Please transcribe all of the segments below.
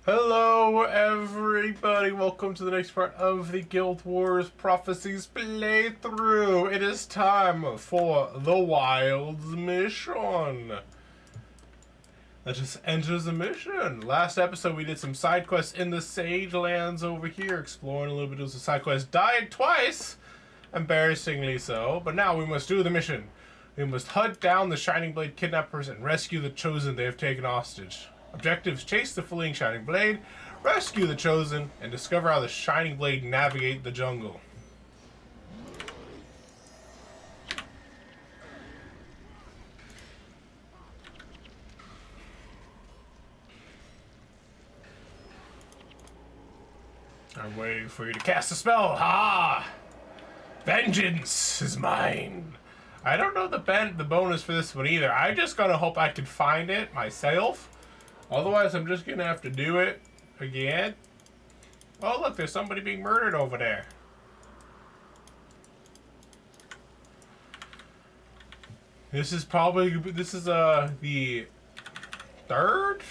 Hello everybody, welcome to the next part of the Guild Wars Prophecies playthrough. It is time for the Wilds mission. Let's just enter the mission. Last episode we did some side quests in the Sage Lands over here, exploring a little bit of the side quests. Died twice, embarrassingly so, but now we must do the mission. We must hunt down the Shining Blade kidnappers and rescue the Chosen they have taken hostage. Objectives: chase the fleeing Shining Blade, rescue the Chosen, and discover how the Shining Blade navigate the jungle. I'm waiting for you to cast a spell. Ha! Vengeance is mine. I don't know the bonus for this one either. I just gotta hope I can find it myself. Otherwise, I'm just gonna have to do it again. Oh, look, there's somebody being murdered over there. This is the third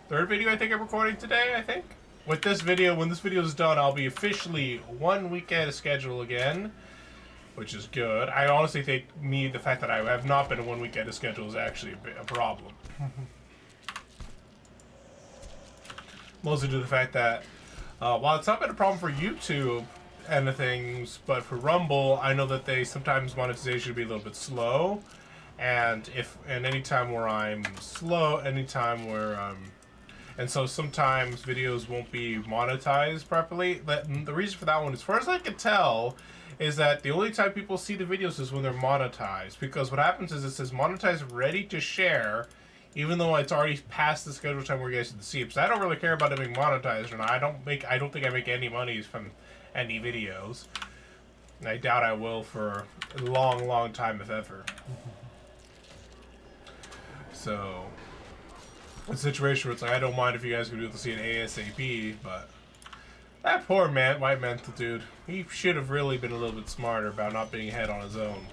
video I think I'm recording today, I think. With this video, when this video is done, I'll be officially 1 week ahead of schedule again, which is good. I honestly think the fact that I have not been 1 week ahead of schedule is actually a problem. Mostly due to the fact that while it's not been a problem for YouTube and the things, but for Rumble, I know that they sometimes monetization be a little bit slow, and anytime where I'm slow, and so sometimes videos won't be monetized properly. But the reason for that one, as far as I can tell, is that the only time people see the videos is when they're monetized, because what happens is it says monetized ready to share, even though it's already past the scheduled time where you guys can see it. So I don't really care about it being monetized or not. I don't think I make any money from any videos. And I doubt I will for a long time, if ever. So a situation where it's like, I don't mind if you guys could be able to see it ASAP, but that poor white mental dude, he should have really been a little bit smarter about not being ahead on his own.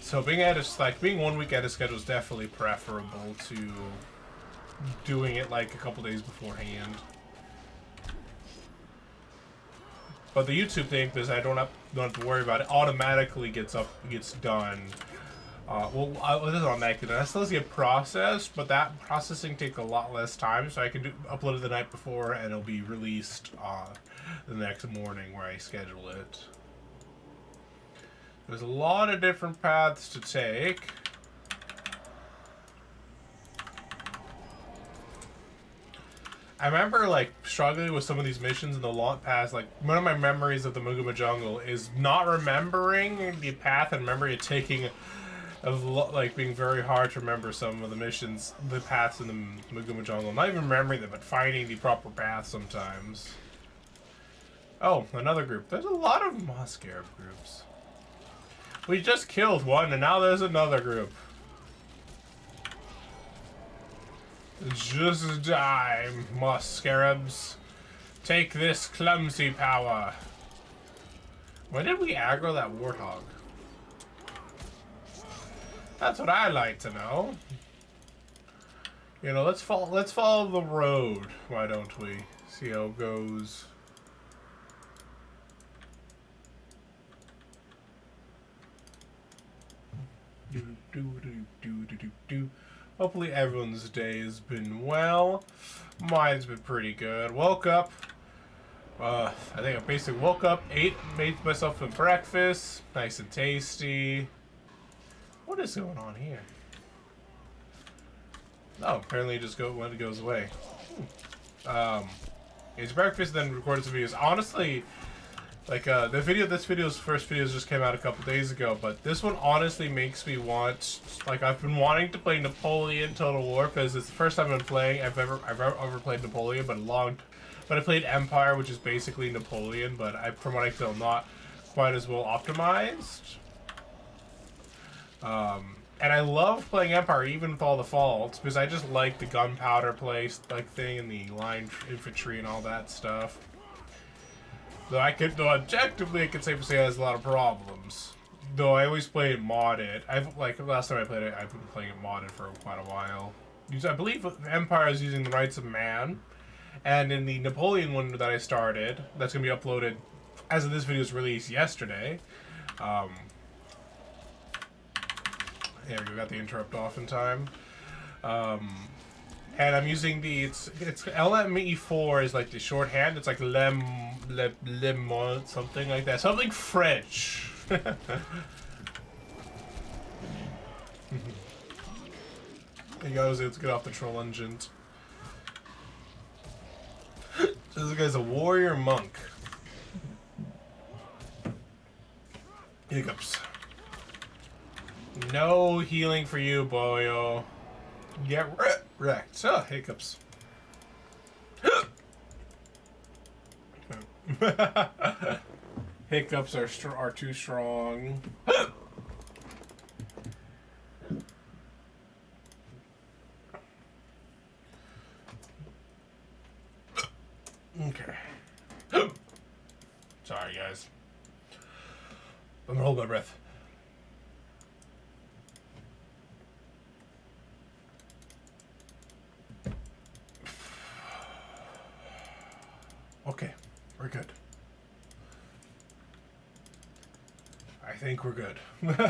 So being 1 week out of schedule is definitely preferable to doing it like a couple days beforehand. But the YouTube thing, because I don't have to worry about it, automatically gets done. Well, this is automatically done. That still has to get processed, but that processing takes a lot less time, so I can upload it the night before, and it'll be released the next morning where I schedule it. There's a lot of different paths to take. I remember struggling with some of these missions in the long past. One of my memories of the Muguma Jungle is not remembering the path and remembering it taking being very hard to remember some of the missions, the paths in the Muguma Jungle. Not even remembering them, but finding the proper path sometimes. Oh, another group. There's a lot of Moss Scarab groups. We just killed one, and now there's another group. Just die, Moss Scarabs. Take this clumsy power. When did we aggro that warthog? That's what I like to know. You know, let's follow the road. Why don't we? See how it goes. Hopefully everyone's day has been well. Mine's been pretty good. Woke up. I think I basically woke up, made myself some breakfast, nice and tasty. What is going on here? Oh, apparently it just when it goes away. It's breakfast, then recorded some videos. Honestly, this video's first videos just came out a couple days ago, but this one honestly makes me want, I've been wanting to play Napoleon Total War, because it's the first time I've ever played Napoleon, but I played Empire, which is basically Napoleon, but from what I feel, not quite as well optimized. And I love playing Empire, even with all the faults, because I just like the gunpowder thing and the line infantry and all that stuff. Though objectively, I could safely say it has a lot of problems. Though I always play it modded. Last time I played it, I've been playing it modded for quite a while. I believe Empire is using the Rights of Man, and in the Napoleon one that I started, that's gonna be uploaded as of this video's release yesterday. There we got the interrupt off in time. And I'm using the it's LME4 is like the shorthand. It's like le something like that. Something French. He goes, let's get off the troll engine. This guy's a warrior monk. Hiccups. No healing for you, boyo. Get wrecked. Oh, hiccups. Hiccups are too strong. Okay. Sorry, guys. I'm gonna hold my breath. Okay, we're good. I think we're good.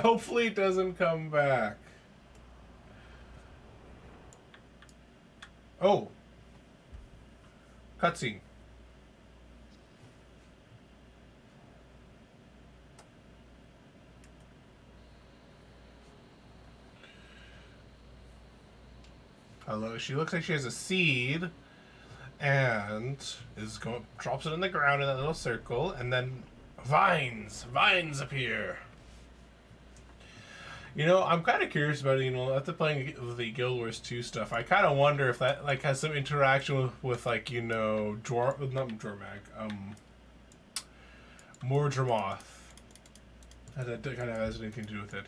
Hopefully it doesn't come back. Oh. Cutscene. Hello, she looks like she has a seed. And drops it in the ground in that little circle, and then vines appear. You know, I'm kind of curious about it. You know, after playing the Guild Wars 2 stuff, I kind of wonder if that like has some interaction with like, you know, Mordremoth. That kind of has anything to do with it.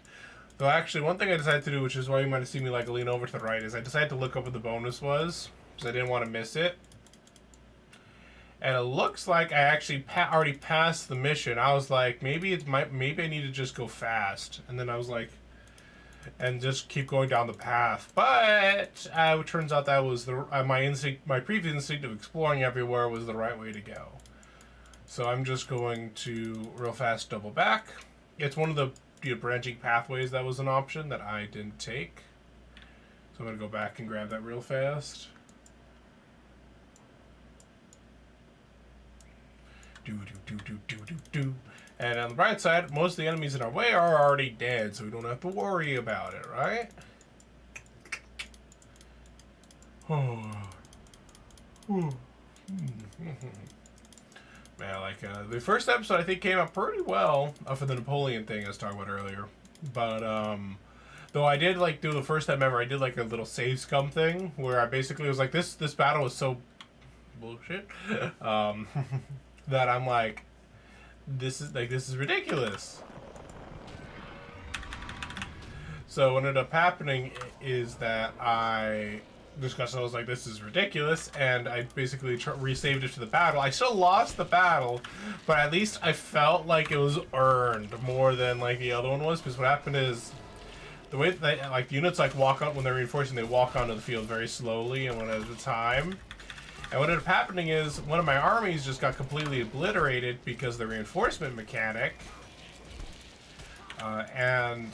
Though actually, one thing I decided to do, which is why you might have seen me like lean over to the right, is I decided to look up what the bonus was because I didn't want to miss it. And it looks like I actually already passed the mission. I was like, maybe I need to just go fast. And then I was like, and just keep going down the path. But it turns out that was my previous instinct of exploring everywhere was the right way to go. So I'm just going to real fast double back. It's one of the branching pathways that was an option that I didn't take. So I'm gonna go back and grab that real fast. And on the bright side, most of the enemies in our way are already dead, so we don't have to worry about it, right? Man, like, the first episode I think came out pretty well for the Napoleon thing I was talking about earlier. But, though I did, like, do the first time ever, I did, like, a little save scum thing where I basically was like, this battle was so bullshit, that I'm like, this is ridiculous. So what ended up happening is that I was like, this is ridiculous, and I basically resaved it to the battle. I still lost the battle, but at least I felt like it was earned more than like the other one was, because what happened is the way that like the units like walk out when they're reinforcing, they walk onto the field very slowly and one at a time. And what ended up happening is one of my armies just got completely obliterated because of the reinforcement mechanic, and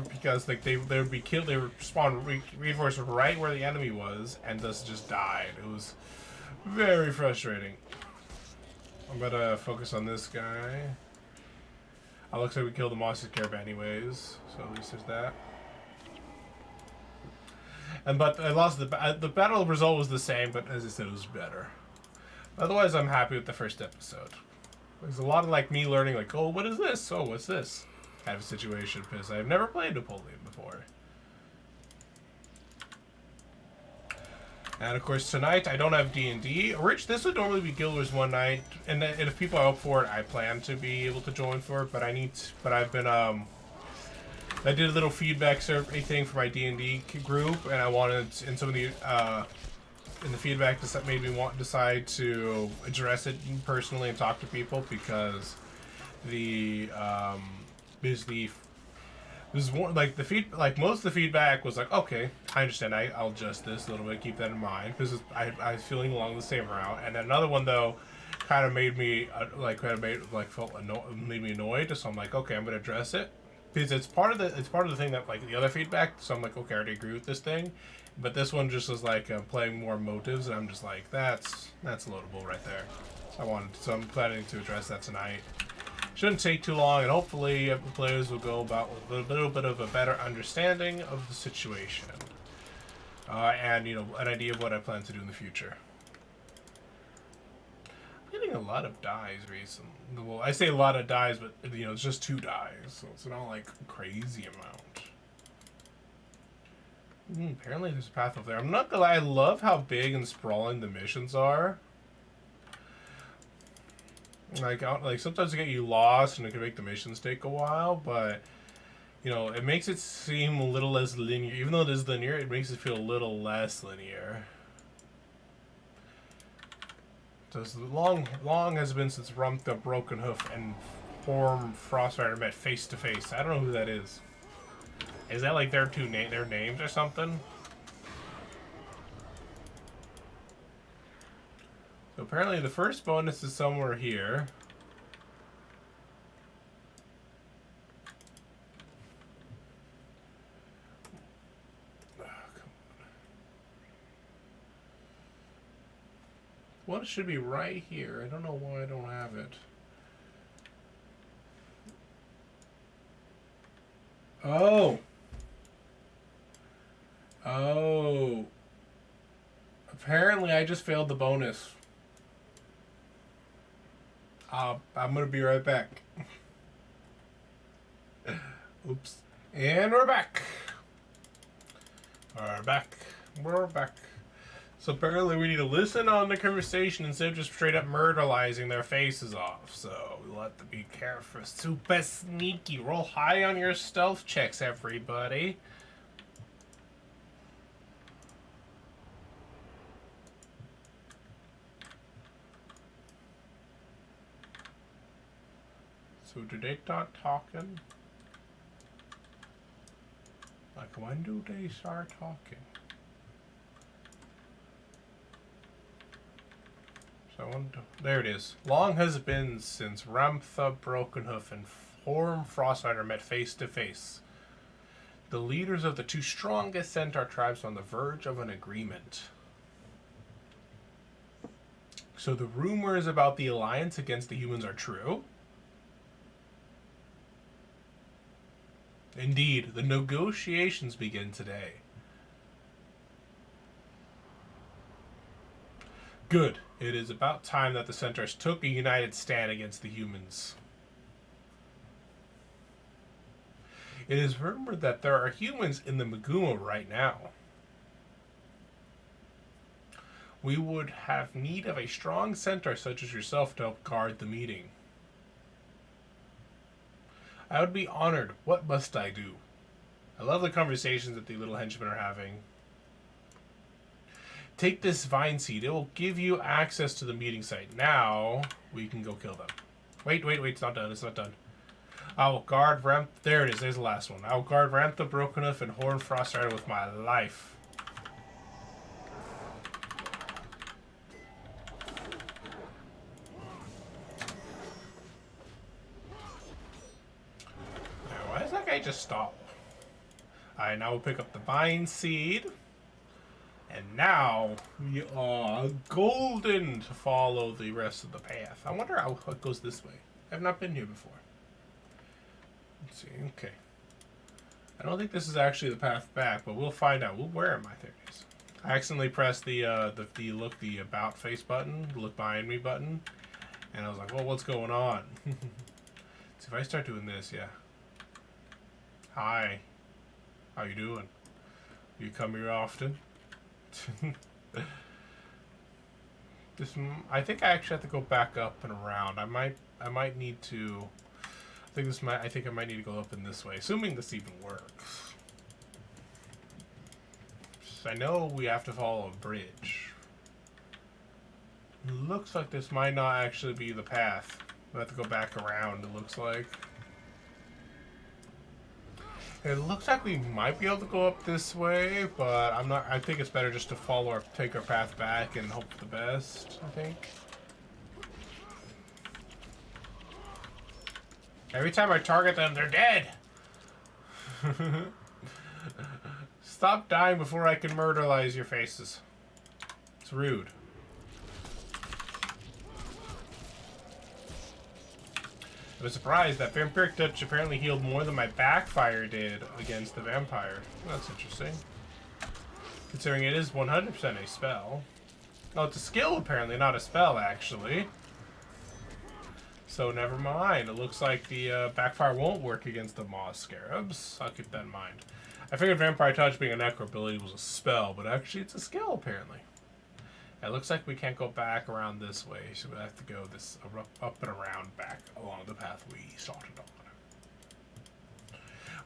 because like they would be killed, they would spawn reinforced right where the enemy was, and thus just died. It was very frustrating. I'm gonna focus on this guy. It looks like we killed the monster caravan anyways, so at least there's that. But I lost the battle result was the same, but as I said, it was better. Otherwise, I'm happy with the first episode. There's a lot of like me learning, like, oh, what is this? Oh, what's this? Kind of situation, because I've never played Napoleon before. And of course, tonight I don't have D&D. Rich, this would normally be Guild Wars one night, and if people are up for it, I plan to be able to join for it. But I've been I did a little feedback survey thing for my D&D group, and I wanted, and some of the in the feedback that made me decide to address it personally and talk to people, because There's one like like most of the feedback was like, okay, I understand. I'll adjust this a little bit, keep that in mind because I was feeling along the same route. And then another one though, kind of made me made me annoyed. So I'm like, okay, I'm gonna address it because it's part of the thing that like the other feedback. So I'm like, okay, I already agree with this thing, but this one just was like playing more motives, and I'm just like, that's loadable right there. So I'm planning to address that tonight. Shouldn't take too long, and hopefully the players will go about with a little bit of a better understanding of the situation. And, you know, an idea of what I plan to do in the future. I'm getting a lot of dies recently. Well, I say a lot of dies, but, you know, it's just 2 dies, so it's not like a crazy amount. Apparently there's a path over there. I'm not gonna lie, I love how big and sprawling the missions are. Like sometimes they get you lost and it can make the missions take a while, but you know, it makes it seem a little less linear. Even though it is linear, it makes it feel a little less linear. So long has been since Rump the Broken Hoof and Form Frostwriter met face to face. I don't know who that is. Is that like their their names or something? So apparently the first bonus is somewhere here. One should be right here. I don't know why I don't have it. Oh. Oh. Apparently I just failed the bonus. I'm gonna be right back. Oops. And we're back. We're back. So apparently we need to listen on the conversation instead of just straight up murderizing their faces off. So we'll have to be careful. Super sneaky. Roll high on your stealth checks, everybody. So do they start talking? Like, when do they start talking? So I want to, there it is. Long has it been since Ramtha, Brokenhoof, and Form Frostwriter met face to face. The leaders of the 2 strongest centaur tribes are on the verge of an agreement. So the rumors about the alliance against the humans are true? Indeed, the negotiations begin today. Good. It is about time that the centaurs took a united stand against the humans. It is rumored that there are humans in the Maguma right now. We would have need of a strong centaur such as yourself to help guard the meeting. I would be honored. What must I do? I love the conversations that the little henchmen are having. Take this vine seed. It will give you access to the meeting site. Now, we can go kill them. Wait. It's not done. It's not done. I will guard Ramp. There it is. There's the last one. I will guard Ramp the Brokenhoof and Horn Frostwriter with my life. Now, why does that guy just stop? Alright, now we'll pick up the vine seed. And now we are golden to follow the rest of the path. I wonder how it goes this way. I've not been here before. Let's see. Okay. I don't think this is actually the path back, but we'll find out. Where am I? There it is. I accidentally pressed the about face button, the look behind me button, and I was like, well, what's going on? See, if I start doing this, yeah. Hi. How you doing? You come here often? I think I actually have to go back up and around. I might need to. I think I might need to go up in this way, assuming this even works. I know we have to follow a bridge. Looks like this might not actually be the path. We have to go back around. It looks like. It looks like we might be able to go up this way, but I'm not. I think it's better just to follow or take our path back and hope for the best. I think. Every time I target them, they're dead. Stop dying before I can murderize your faces. It's rude. I was surprised that Vampiric Touch apparently healed more than my backfire did against the vampire. That's interesting. Considering it is 100% a spell. Oh, it's a skill apparently, not a spell actually. So never mind. It looks like the backfire won't work against the Moss Scarabs. I'll keep that in mind. I figured Vampire Touch being a necro ability was a spell, but actually it's a skill apparently. It looks like we can't go back around this way, so we have to go this up and around back along the path we started on.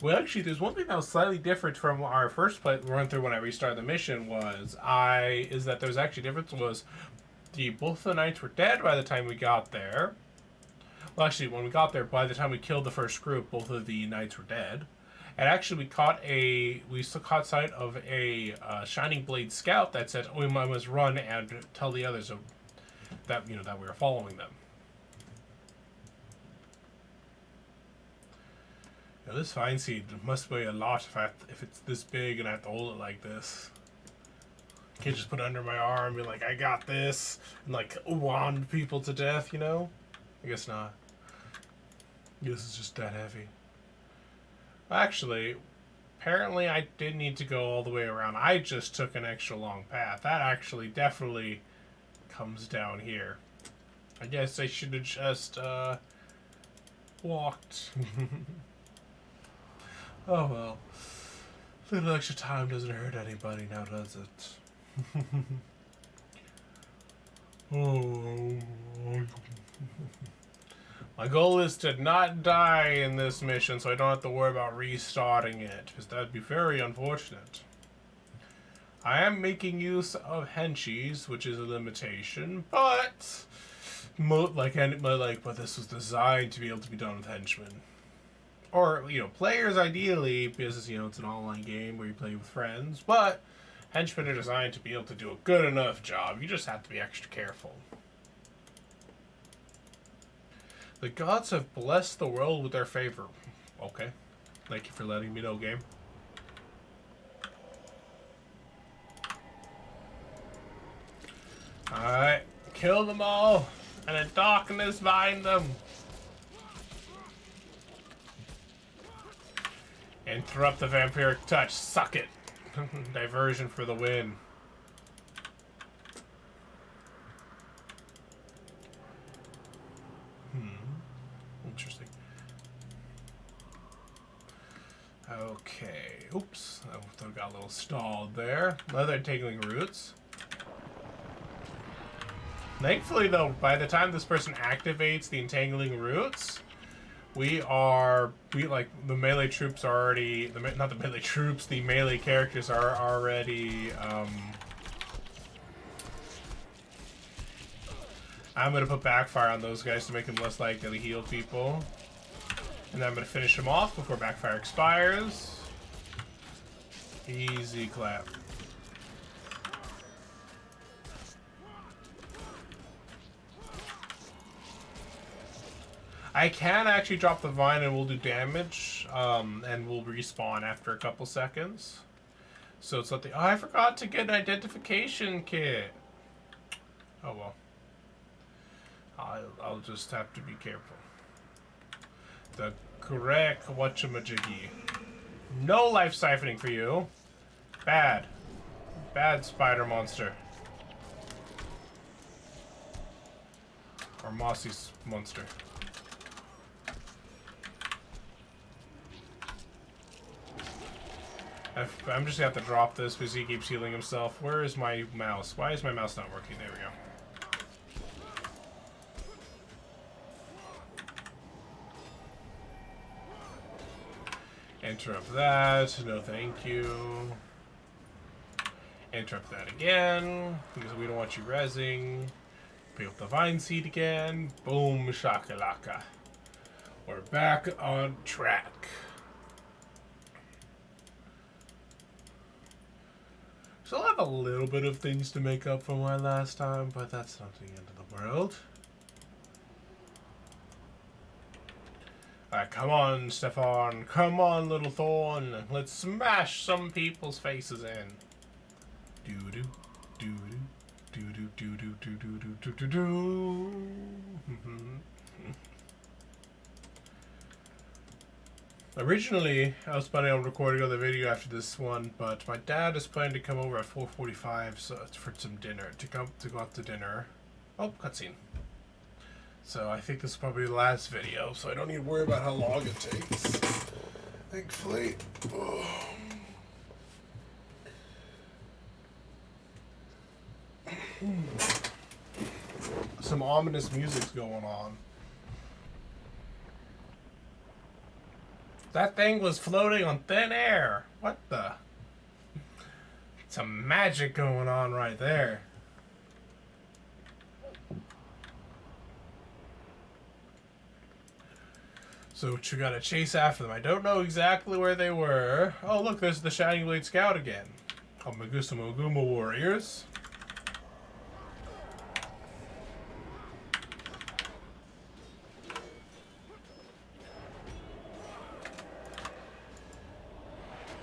Well, actually, there's one thing that was slightly different from our first run through when I restarted the mission is that there's actually difference was both the knights were dead by the time we got there. Well, actually, when we got there, by the time we killed the first group, both of the knights were dead. And actually, we still caught sight of a Shining Blade scout that said, "We must run and tell the others that that we were following them." Now, this vine seed must weigh a lot if it's this big and I have to hold it like this. I can't just put it under my arm and be like, "I got this," and like wand people to death, you know? I guess not. This is just that heavy. Actually, apparently I didn't need to go all the way around. I just took an extra long path. That actually definitely comes down here. I guess I should have just walked. Oh well. A little extra time doesn't hurt anybody now, does it? Oh. My goal is to not die in this mission so I don't have to worry about restarting it, because that would be very unfortunate. I am making use of henchies, which is a limitation, but but this was designed to be able to be done with henchmen. Or, players ideally, because, it's an online game where you play with friends, but henchmen are designed to be able to do a good enough job. You just have to be extra careful. The gods have blessed the world with their favor. Okay. Thank you for letting me know, game. Alright. Kill them all. And in darkness bind them. Interrupt the vampiric touch. Suck it. Diversion for the win. Interesting. Okay. Oops. I got a little stalled there. Leather Tingling Roots. Thankfully, though, by the time this person activates the Entangling Roots, the melee troops are already... Not the melee troops, the melee characters are already... I'm going to put Backfire on those guys to make them less likely to heal people. And then I'm going to finish them off before Backfire expires. Easy clap. I can actually drop the vine and we'll do damage. And we'll respawn after a couple seconds. So it's something... Oh, I forgot to get an identification kit. Oh well. I'll just have to be careful. The correct whatchamajiggy. No life siphoning for you. Bad. Bad spider monster. Or mossy monster. I'm just gonna have to drop this because he keeps healing himself. Where is my mouse? Why is my mouse not working? There we go. Interrupt that. No, thank you. Interrupt that again, because we don't want you rezzing. Pick up the vine seed again. Boom, shakalaka. We're back on track. have a little bit of things to make up for my last time, but that's not the end of the world. Alright, come on, Stefan. Come on, little Thorn. Let's smash some people's faces in. Doo-doo, doo-doo, doo-doo, doo-doo, doo-doo, doo-doo, doo-doo. Originally, I was planning on recording another video after this one, but my dad is planning to come over at 4:45 so for some dinner, to go out to dinner. Oh, cutscene. So I think this is probably the last video, so I don't need to worry about how long it takes. Thankfully. Oh. Some ominous music's going on. That thing was floating on thin air. What the? Some magic going on right there. So you gotta chase after them. I don't know exactly where they were. Oh look, there's the Shining Blade Scout again. Oh, Maguma warriors.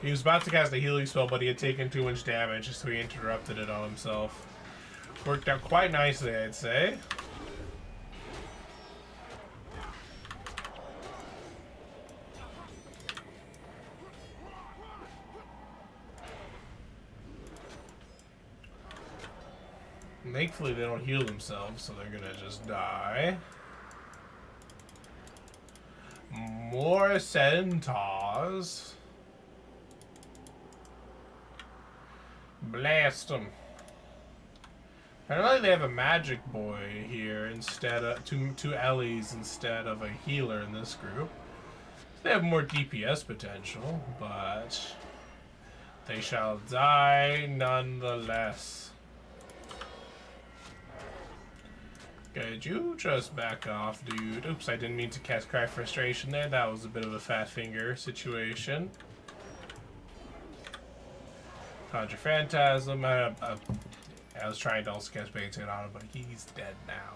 He was about to cast a healing spell, but he had taken too much damage, so he interrupted it on himself. Worked out quite nicely, I'd say. Thankfully, they don't heal themselves, so they're gonna just die. More centaurs. Blast them. Apparently they have a magic boy here instead of two Ellies instead of a healer in this group. They have more DPS potential, but they shall die nonetheless. Could you just back off, dude? Oops, I didn't mean to cast Cry Frustration there. That was a bit of a fat finger situation. Conjure Phantasm. I was trying to also cast Baiting on him, but he's dead now.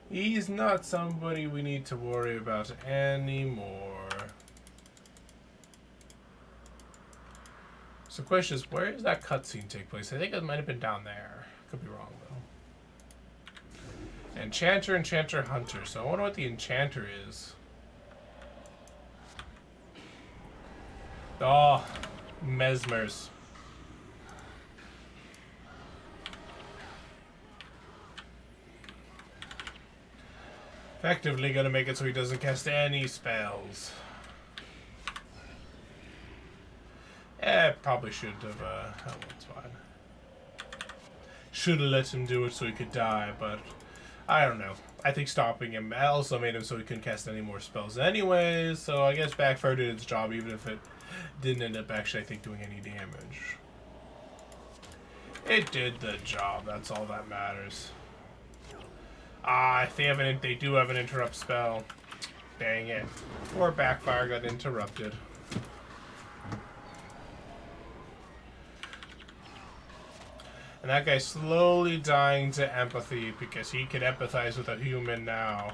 He's not somebody we need to worry about anymore. So the question is, where does that cutscene take place? I think it might have been down there. Could be wrong, though. Enchanter, Enchanter, Hunter. So I wonder what the Enchanter is. Oh, Mesmers. Effectively gonna make it so he doesn't cast any spells. Probably should have, oh, it's fine. Should have let him do it so he could die, but I don't know. I think stopping him also made him so he couldn't cast any more spells anyways, so I guess Backfire did its job even if it didn't end up actually, I think, doing any damage. It did the job, that's all that matters. They do have an interrupt spell. Dang it. Or Backfire got interrupted. And that guy's slowly dying to empathy because he can empathize with a human now.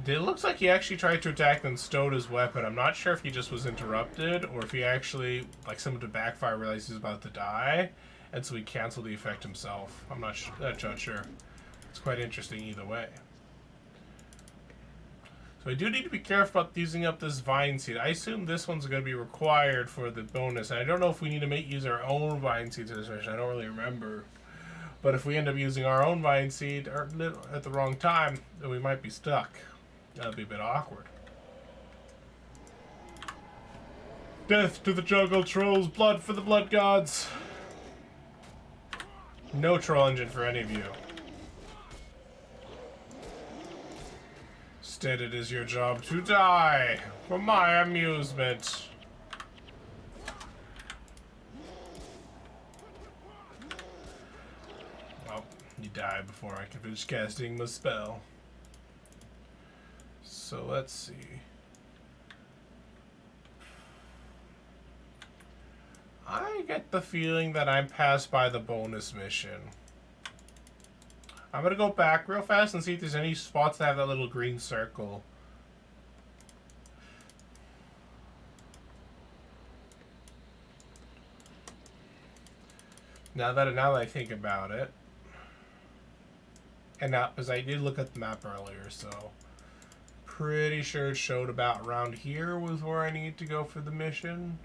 It looks like he actually tried to attack and stowed his weapon. I'm not sure if he just was interrupted or if he actually, like, someone to Backfire realized he's about to die. And so he canceled the effect himself. I'm not sure. It's quite interesting either way. So I do need to be careful about using up this Vine Seed. I assume this one's going to be required for the bonus. And I don't know if we need to use our own Vine Seeds in this mission. I don't really remember. But if we end up using our own Vine Seed at the wrong time, then we might be stuck. That'd be a bit awkward. Death to the jungle trolls, blood for the blood gods. No troll engine for any of you. Instead, it is your job to die for my amusement. Well, you die before I can finish casting my spell. So let's see. I get the feeling that I'm passed by the bonus mission. I'm gonna go back real fast and see if there's any spots that have that little green circle. Now that I think about it, and now because I did look at the map earlier, so pretty sure it showed about around here was where I need to go for the mission.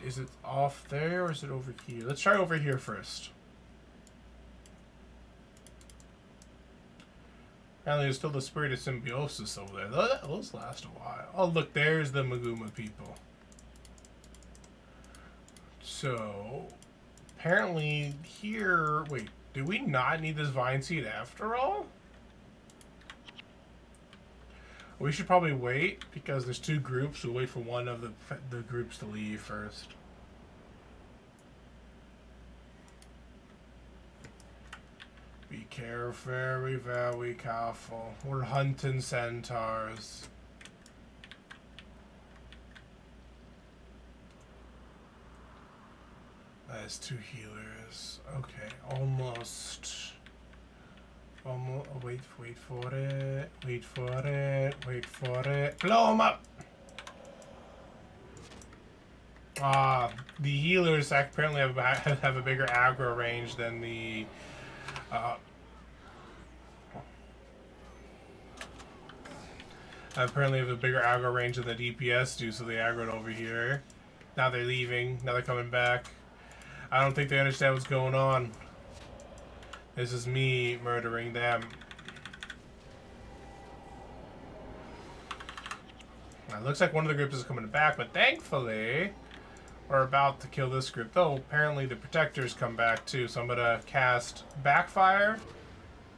Is it off there or is it over here? Let's try over here first. Apparently there's still the spirit of symbiosis over there. Those last a while. Oh look, there's the Maguma people. So apparently here, wait, do we not need this vine seed after all? We should probably wait because there's two groups. We'll wait for one of the groups to leave first. Be careful, very, very careful. We're hunting centaurs. That is two healers. Okay, almost. Almost. Wait for it. Wait for it. Wait for it. Blow them up! The healers apparently have a bigger aggro range than the. Apparently have a bigger aggro range than the DPS do, so they aggroed over here. Now they're leaving. Now they're coming back. I don't think they understand what's going on. This is me murdering them. It looks like one of the groups is coming back, but thankfully we're about to kill this group. Though apparently the protectors come back too, so I'm gonna cast Backfire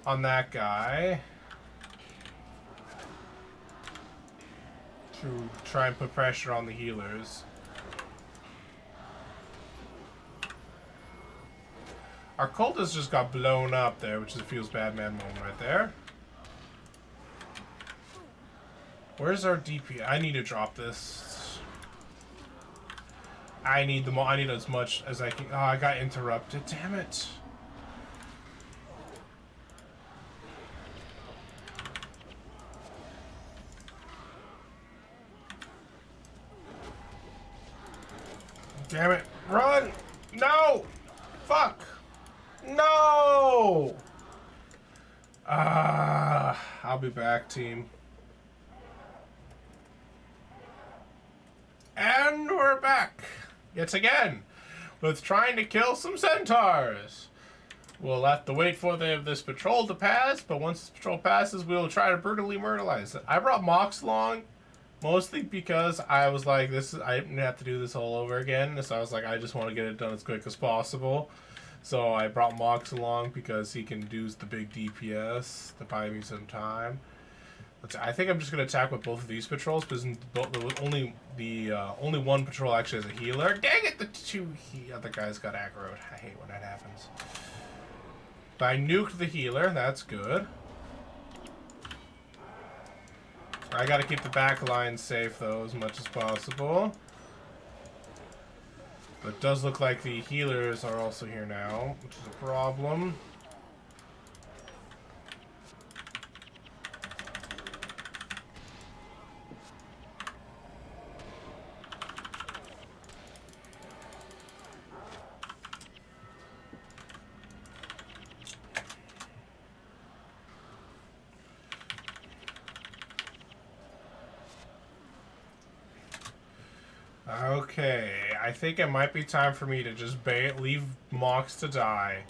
on that guy to try and put pressure on the healers. Our cultist just got blown up there, which is a Feels Bad Man moment right there. Where's our DP? I need to drop this. I need as much as I can. Oh, I got interrupted. Damn it. Damn it. Run! No! Fuck! No! I'll be back, team. And we're back. Yet again. With trying to kill some centaurs. We'll have to wait for this patrol to pass, but once this patrol passes, we'll try to brutally myrtleize it. I brought Mox along, mostly because I was like, I didn't have to do this all over again, so I was like, I just want to get it done as quick as possible. So I brought Mox along because he can do the big DPS to buy me some time. I think I'm just gonna attack with both of these patrols because only one patrol actually has a healer. Dang it! The two other guys got aggroed. I hate when that happens. But I nuked the healer. That's good. I gotta keep the back line safe though as much as possible. But it does look like the healers are also here now, which is a problem. Okay, I think it might be time for me to just leave Mox to die.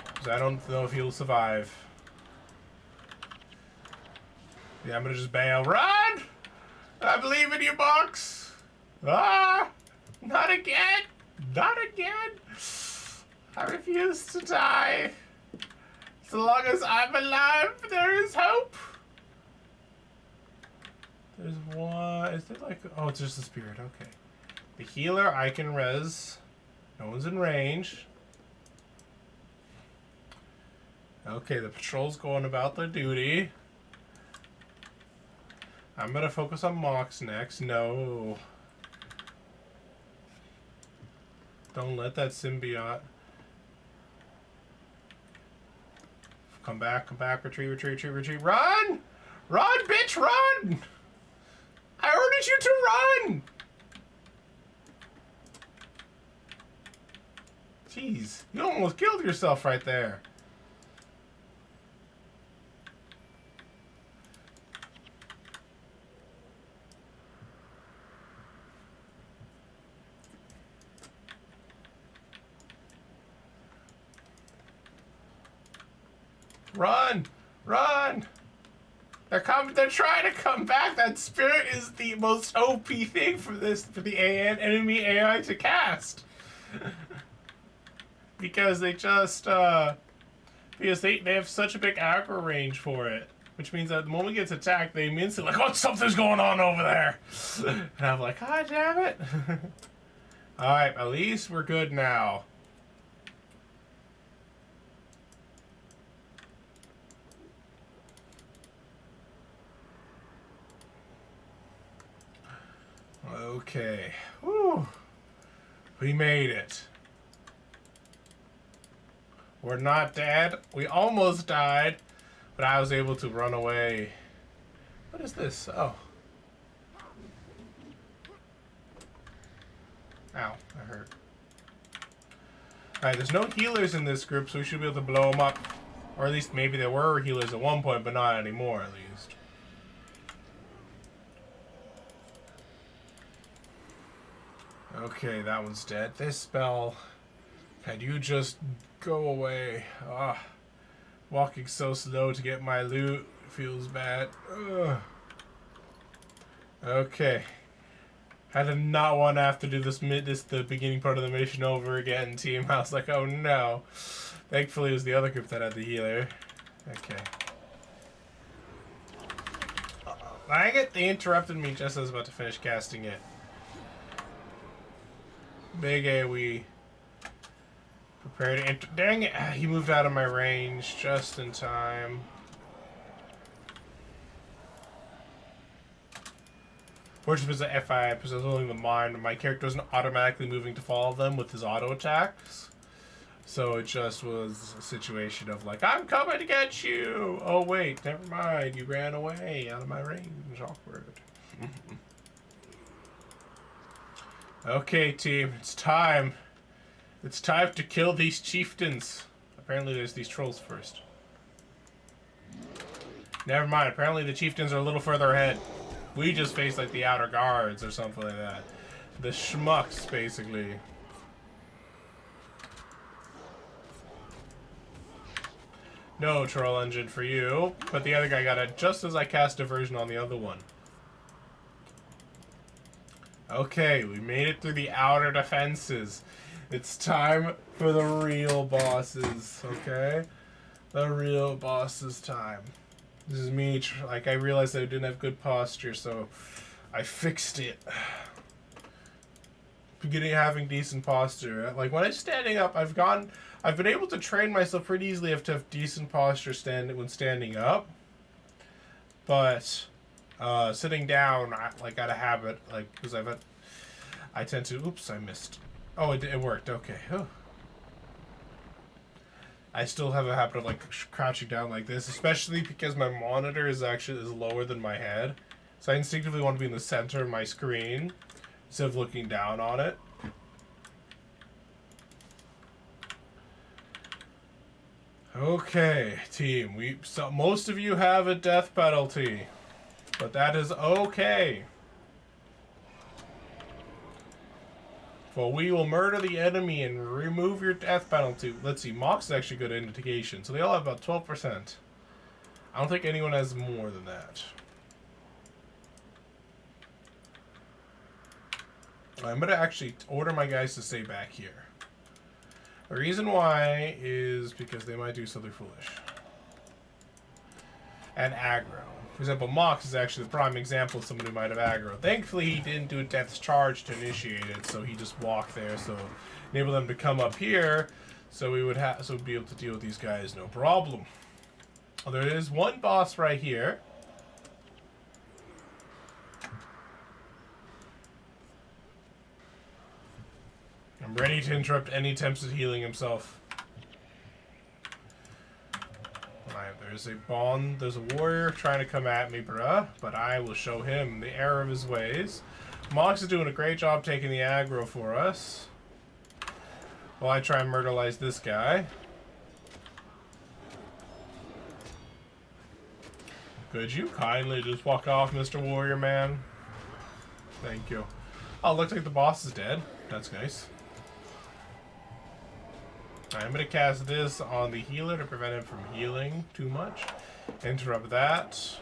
Because I don't know if he'll survive. Yeah, I'm gonna just bail. Run! I believe in you, Mox! Ah! Not again! Not again! I refuse to die. As long as I'm alive, there is hope! There's one. Is there like. Oh, it's just the spirit. Okay. The healer I can res. No one's in range. Okay, the patrol's going about their duty. I'm gonna focus on Mox next. No. Don't let that symbiote. Come back, retreat, retreat, retreat, retreat. Run! Run, bitch, run! I ordered you to run! Jeez, you almost killed yourself right there. Run! Run! They're trying to come back. That spirit is the most OP thing for the enemy AI to cast. Because they just because they have such a big aggro range for it. Which means that the moment it gets attacked, they instantly like, oh, something's going on over there. And I'm like, ah, damn it. Alright, at least we're good now. Okay. Whew. We made it. We're not dead. We almost died, but I was able to run away. What is this? Oh. Ow, that hurt. Alright, there's no healers in this group, so we should be able to blow them up. Or at least maybe there were healers at one point, but not anymore, at least. Okay, that one's dead. This spell... Can you just go away? Ah, walking so slow to get my loot feels bad. Ugh. Okay. I did not want to have to do the beginning part of the mission over again, team. I was like, oh no. Thankfully, it was the other group that had the healer. Okay. Dang it! They interrupted me just as I was about to finish casting it. Big AoE. Prepare to enter. Dang it! He moved out of my range just in time. Fortunately, it was an F5 because I was holding the mine, my character wasn't automatically moving to follow them with his auto attacks. So it just was a situation of like, I'm coming to get you! Oh wait, never mind, you ran away out of my range. Awkward. Okay, team, it's time. It's time to kill these chieftains. Apparently there's these trolls first. Never mind, apparently the chieftains are a little further ahead. We just faced like the outer guards or something like that. The schmucks, basically. No troll engine for you, but the other guy got it just as I cast diversion on the other one. Okay, we made it through the outer defenses. It's time for the real bosses, okay? The real bosses time. This is me, like, I realized I didn't have good posture, so I fixed it. Beginning having decent posture. Like, when I'm standing up, I've been able to train myself pretty easily to have decent posture when standing up. But, sitting down, I got a habit, like, because I tend to, oops, I missed. Oh, it worked. Okay. Oh. I still have a habit of like crouching down like this, especially because my monitor is lower than my head. So I instinctively want to be in the center of my screen instead of looking down on it. Okay, team. Most of you have a death penalty, but that is okay. For we will murder the enemy and remove your death penalty. Let's see, Mox is actually good at indication. So they all have about 12%. I don't think anyone has more than that. I'm going to actually order my guys to stay back here. The reason why is because they might do something foolish. And aggro. For example, Mox is actually the prime example of someone who might have aggro. Thankfully, he didn't do a death's charge to initiate it, so he just walked there, so enable them to come up here, so we would be able to deal with these guys no problem. Well, there is one boss right here. I'm ready to interrupt any attempts at healing himself. Alright, there's a warrior trying to come at me, bruh, but I will show him the error of his ways. Mox is doing a great job taking the aggro for us, while I try and murderlize this guy. Could you kindly just walk off, Mr. Warrior Man? Thank you. Oh, looks like the boss is dead. That's nice. I'm going to cast this on the healer to prevent him from healing too much. Interrupt that.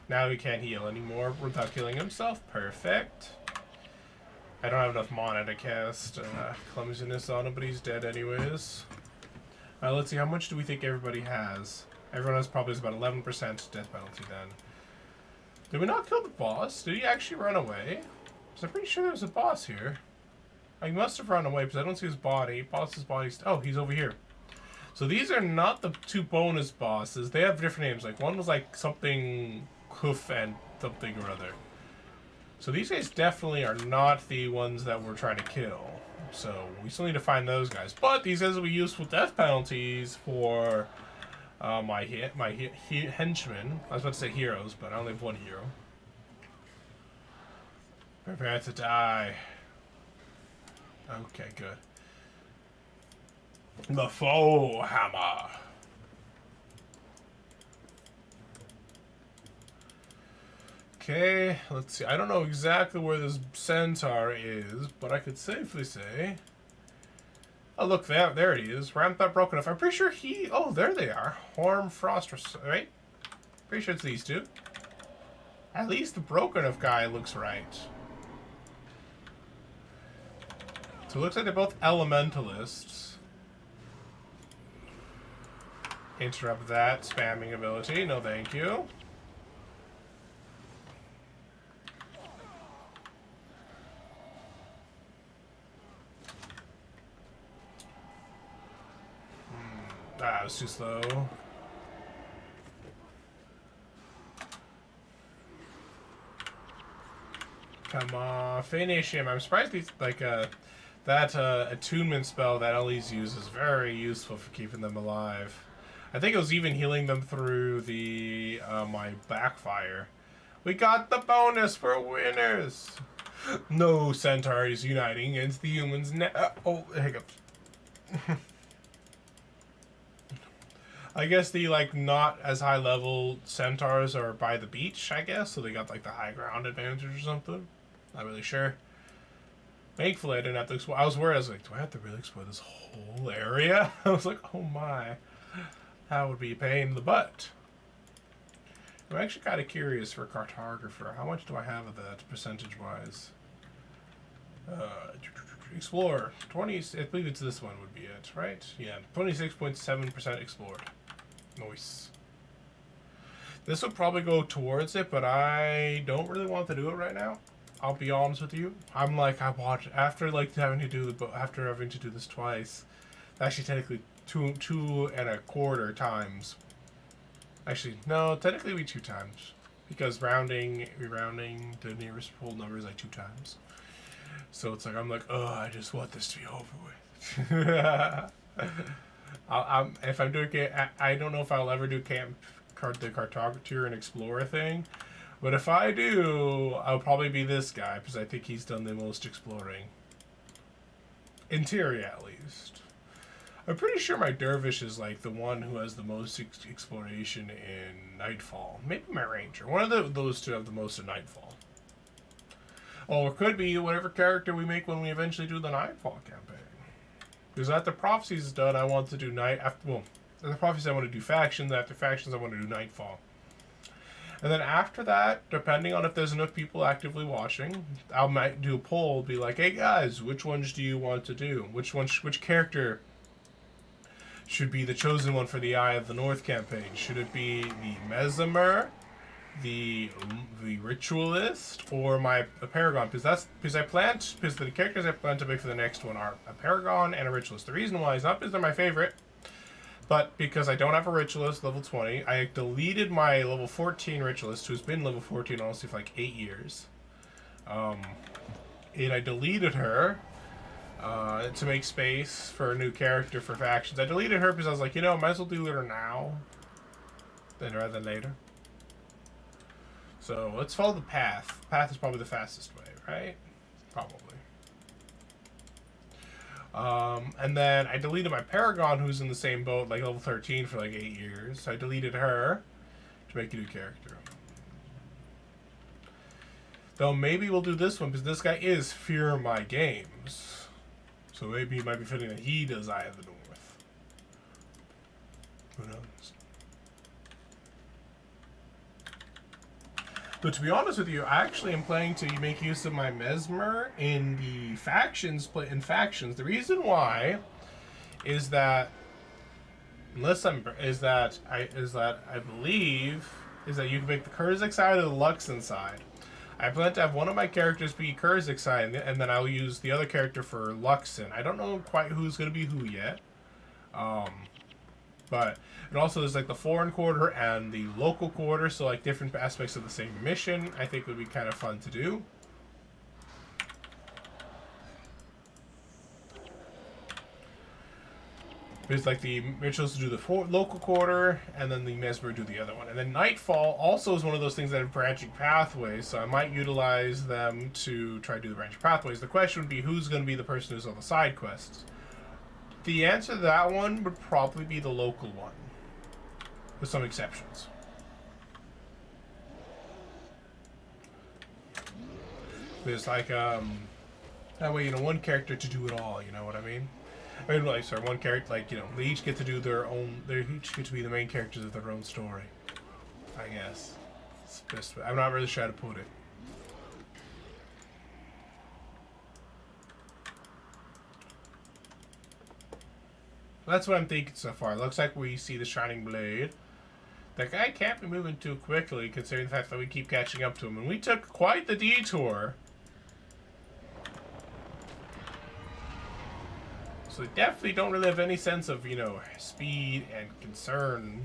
Now he can't heal anymore without killing himself. Perfect. I don't have enough mana to cast clumsiness on him, but he's dead anyways. Let's see, how much do we think everybody has? Everyone has probably about 11% death penalty then. Did we not kill the boss? Did he actually run away? Because I'm pretty sure there was a boss here. He must have run away because I don't see his body. Boss's body's... Oh, he's over here. So these are not the two bonus bosses. They have different names. Like one was like something hoof and something or other. So these guys definitely are not the ones that we're trying to kill. So we still need to find those guys. But these guys will be useful death penalties for... my henchmen. I was about to say heroes, but I only have one hero. Prepare to die. Okay, good. The foe hammer. Okay, let's see. I don't know exactly where this centaur is, but I could safely say... Oh, look, there he is. Ramp that broken off. I'm pretty sure he... Oh, there they are. Horn Frost, right? Pretty sure it's these two. At least the broken off guy looks right. So it looks like they're both elementalists. Interrupt that spamming ability. No, thank you. That was too slow. Come on, finish him. I'm surprised these, like, that attunement spell that Ellie's uses is very useful for keeping them alive. I think it was even healing them through the my backfire. We got the bonus for winners. No centaurs uniting against the humans now. Oh, hiccups. I guess the, like, not as high level centaurs are by the beach, I guess, so they got, like, the high ground advantage or something. Not really sure. Thankfully, I didn't have to explore. I was worried. I was like, do I have to really explore this whole area? I was like, oh my. That would be a pain in the butt. I'm actually kind of curious for cartographer. How much do I have of that, percentage-wise? Explore. 20, I believe it's this one would be it, right? Yeah, 26.7% explored. Nice. This would probably go towards it, but I don't really want to do it right now. I'll be honest with you. I'm like, I watch after like having to do this twice. Actually, technically, two and a quarter times. Actually, no, technically we 2 times because rounding the nearest whole number is like 2 times. So it's like I'm like, oh, I just want this to be over with. If I'm doing it, I don't know if I'll ever do the cartographer and explorer thing. But if I do, I'll probably be this guy, because I think he's done the most exploring. Interior, at least. I'm pretty sure my dervish is, like, the one who has the most exploration in Nightfall. Maybe my ranger. One of those two have the most in Nightfall. Or it could be whatever character we make when we eventually do the Nightfall campaign. Because after Prophecies is done, I want to do after Prophecies I want to do Factions. After Factions I want to do Nightfall. And then after that, depending on if there's enough people actively watching, I might do a poll, be like, hey guys, which ones do you want to do? Which character should be the chosen one for the Eye of the North campaign? Should it be the Mesmer, the Ritualist, or my Paragon? Because the characters I plan to make for the next one are a Paragon and a Ritualist. The reason why is not because they're my favorite, but because I don't have a Ritualist level 20. I deleted my level 14 Ritualist, who's been level 14 honestly for like 8 years. And I deleted her to make space for a new character for factions. I deleted her because I was like, you know, might as well do her now rather than later. So let's follow the path. Path is probably the fastest way, right? Probably. And then I deleted my Paragon, who's in the same boat, like level 13 for like 8 years. So I deleted her to make a new character. Though maybe we'll do this one because this guy is Fear My Games. So maybe it might be fitting that he does Eye of the North. Who knows? But to be honest with you, I actually am planning to make use of my Mesmer in the factions. The reason why is that I believe you can make the Kurzik side or the Luxon side. I plan to have one of my characters be Kurzik side, and then I'll use the other character for Luxon. I don't know quite who's going to be who yet. But and also there's like the foreign quarter and the local quarter, so like different aspects of the same mission. I think would be kind of fun to do. Because like the rituals do the local quarter, and then the Mesmer do the other one. And then Nightfall also is one of those things that have branching pathways, so I might utilize them to try to do the branching pathways. The question would be who's going to be the person who's on the side quests. The answer to that one would probably be the local one, with some exceptions. There's like that way, you know, one character to do it all. You know what I mean? I mean, like, sorry, one character, like, you know, they each get to do their own. They each get to be the main characters of their own story. I guess. It's the best way. I'm not really sure how to put it. That's what I'm thinking so far. Looks like we see the Shining Blade. The guy can't be moving too quickly, considering the fact that we keep catching up to him. And we took quite the detour. So we definitely don't really have any sense of, you know, speed and concern.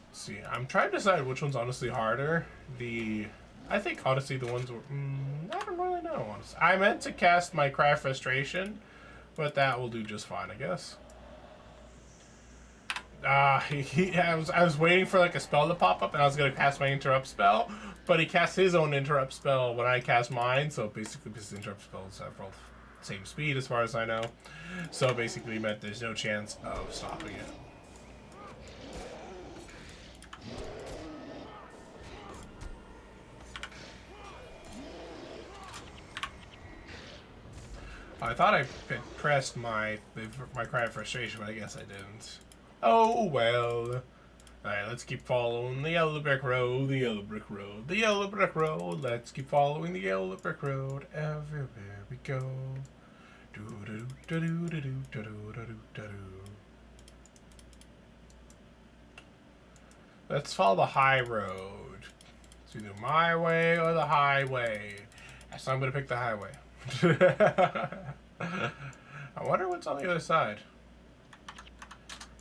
Let's see, I'm trying to decide which one's honestly harder. I think honestly the ones were, I don't really know, honestly. I meant to cast my Cry of Frustration, but that will do just fine, I guess. I was waiting for like a spell to pop up, and I was gonna cast my interrupt spell, but he cast his own interrupt spell when I cast mine. So basically, his interrupt spells have both same speed as far as I know. So basically, meant there's no chance of stopping it. I thought I pressed my Cry of Frustration, but I guess I didn't. Oh well. Alright, let's keep following the yellow brick road, the yellow brick road, the yellow brick road. Let's keep following the yellow brick road everywhere we go. Let's follow the high road. It's either my way or the highway. So I'm gonna pick the highway. I wonder what's on the other side.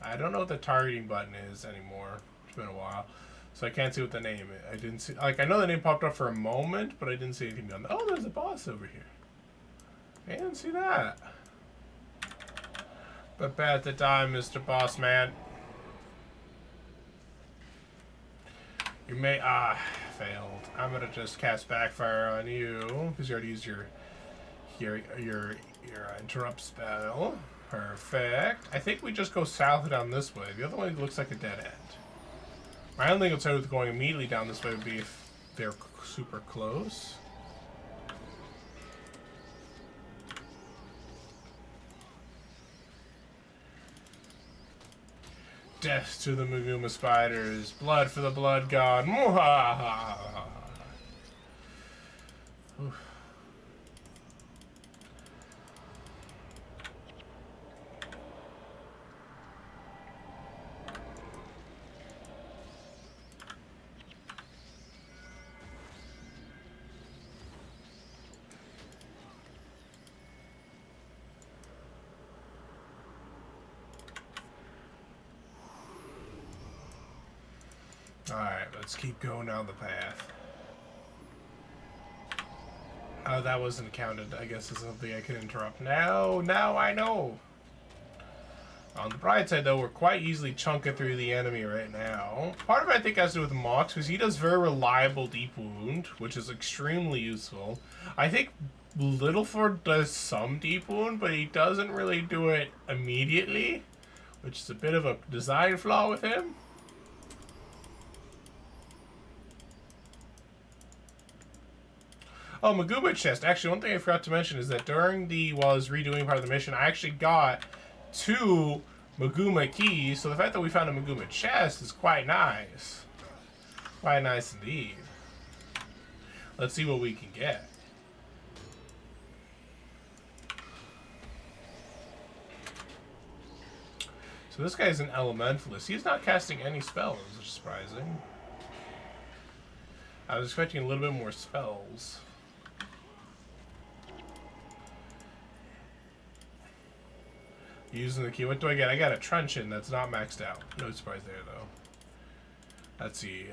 I don't know what the targeting button is anymore. It's been a while. So I can't see what the name is. I didn't see, like, I know the name popped up for a moment, but I didn't see anything done. Oh, there's a boss over here. I didn't see that. But bad to die, Mr. Boss Man. You may, failed. I'm gonna just cast Backfire on you, because you already used your interrupt spell. Perfect. I think we just go south down this way. The other way looks like a dead end. My only concern with going immediately down this way would be if they're super close. Death to the Maguma spiders. Blood for the blood god. Mwahaha. Alright, let's keep going down the path. Oh, that wasn't counted. I guess is something I can interrupt. Now I know. On the bright side, though, we're quite easily chunking through the enemy right now. Part of it, I think, has to do with Mox, because he does very reliable deep wound, which is extremely useful. I think Littleford does some deep wound, but he doesn't really do it immediately, which is a bit of a design flaw with him. Oh, Maguma chest. Actually, one thing I forgot to mention is that while I was redoing part of the mission, I actually got 2 Maguma keys, so the fact that we found a Maguma chest is quite nice. Quite nice indeed. Let's see what we can get. So this guy's an elementalist. He's not casting any spells, which is surprising. I was expecting a little bit more spells. Using the key. What do I get? I got a truncheon that's not maxed out. No surprise there, though. Let's see.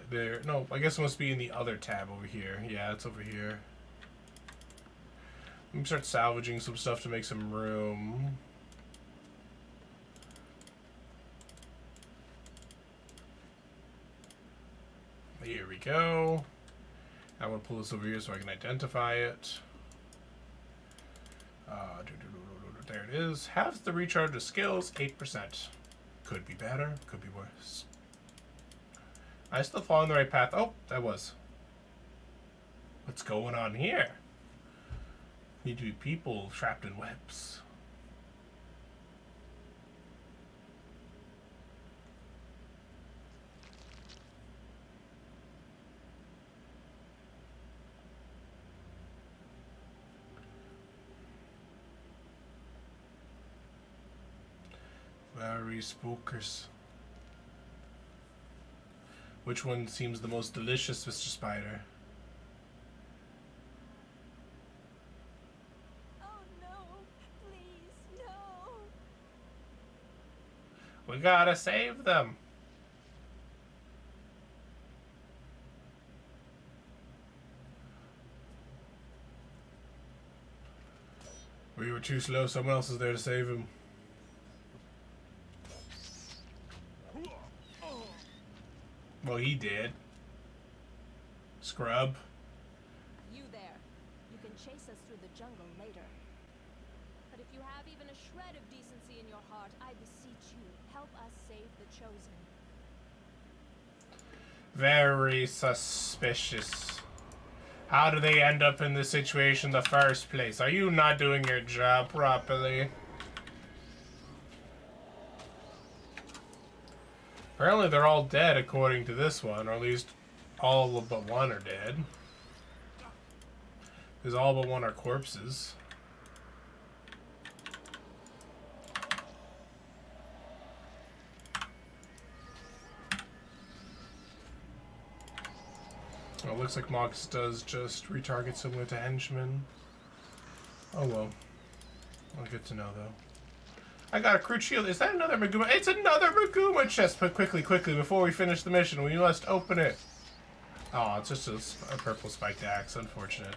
There. No, I guess it must be in the other tab over here. Yeah, it's over here. Let me start salvaging some stuff to make some room. Here we go. I want to pull this over here so I can identify it. There it is. Halves the recharge of skills, 8%. Could be better, could be worse. I still fall on the right path. Oh, that was. What's going on here? Need to be people trapped in webs. Very spookers. Which one seems the most delicious, Mr. Spider? Oh no, please, no. We gotta save them. We were too slow. Someone else is there to save him. Well, he did. Scrub. You there. You can chase us through the jungle later. But if you have even a shred of decency in your heart, I beseech you, help us save the Chosen. Very suspicious. How do they end up in this situation in the first place? Are you not doing your job properly? Apparently they're all dead according to this one, or at least all but one are dead. Because all but one are corpses. Oh, it looks like Mox does just retarget similar to Henchman. Oh well. Well, good to know though. I got a crude shield. Is that another Maguma? It's another Maguma chest! But quickly, before we finish the mission, we must open it. Oh, it's just a purple spiked axe. Unfortunate.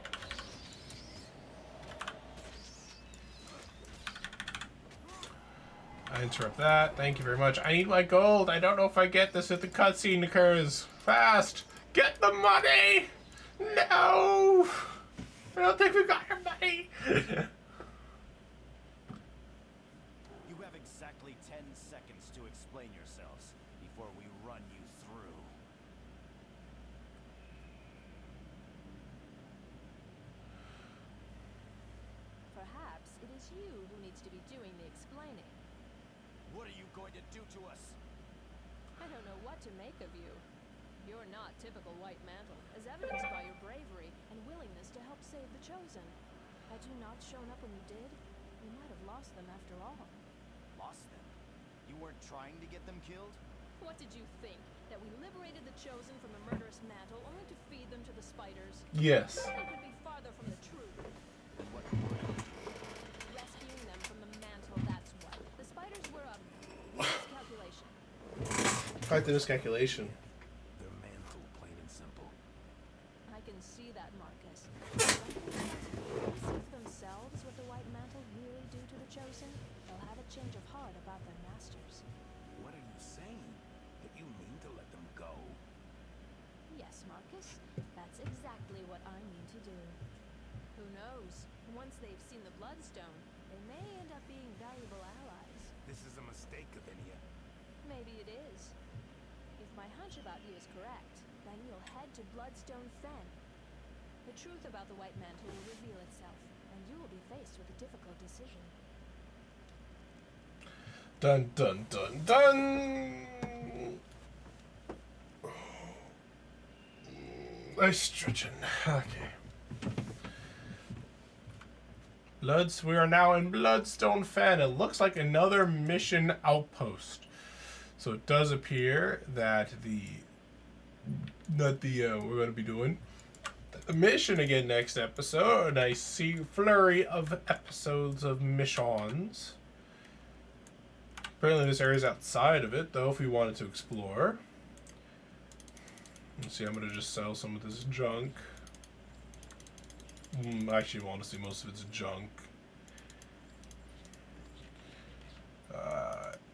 I interrupt that. Thank you very much. I need my gold. I don't know if I get this if the cutscene occurs. Fast! Get the money! No! I don't think we got our money! You have exactly 10 seconds to explain yourselves before we run you through. Perhaps it is you who needs to be doing the explaining. What are you going to do to us? I don't know what to make of you. You're not typical White Mantle, as evidenced by your bravery and willingness to help save the Chosen. Had you not shown up when you did, we might have lost them after all. Lost them? You weren't trying to get them killed? What did you think? That we liberated the Chosen from the murderous Mantle only to feed them to the spiders? Yes. Nothing could be farther from the truth. And what were you? Rescuing them from the Mantle, that's what. The spiders were a miscalculation. Quite the miscalculation. Their mantle, plain and simple. I can see that, Marcus. And once they've seen the Bloodstone, they may end up being valuable allies. This is a mistake, Lavinia. Maybe it is. If my hunch about you is correct, then you'll head to Bloodstone Fen. The truth about the White Mantle will reveal itself, and you will be faced with a difficult decision. Dun dun dun dun. Estrogen. Okay. We are now in Bloodstone Fen. It looks like another mission outpost. So it does appear that we're going to be doing the mission again next episode. And I see flurry of episodes of missions. Apparently this area is outside of it, though, if we wanted to explore. Let's see, I'm going to just sell some of this junk. Actually, honestly, most of it's junk.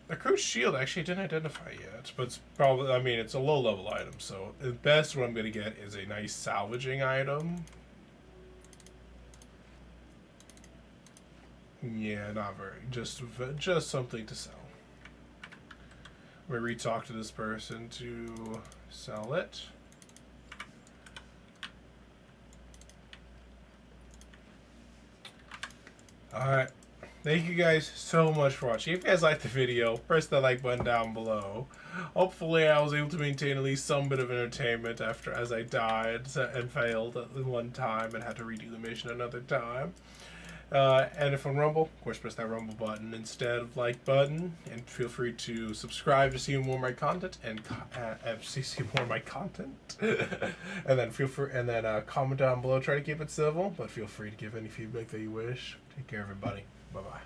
The crew's shield actually didn't identify yet, but it's probably, I mean, it's a low-level item, so at best what I'm going to get is a nice salvaging item. Yeah, not very. Just something to sell. I'm going to re-talk to this person to sell it. Alright. Thank you guys so much for watching. If you guys liked the video, press that like button down below. Hopefully I was able to maintain at least some bit of entertainment as I died and failed at one time and had to redo the mission another time. And if on Rumble, of course, press that Rumble button instead of like button, and feel free to subscribe to see more of my content and see more of my content. And then comment down below. Try to keep it civil, but feel free to give any feedback that you wish. Take care, everybody. Bye bye.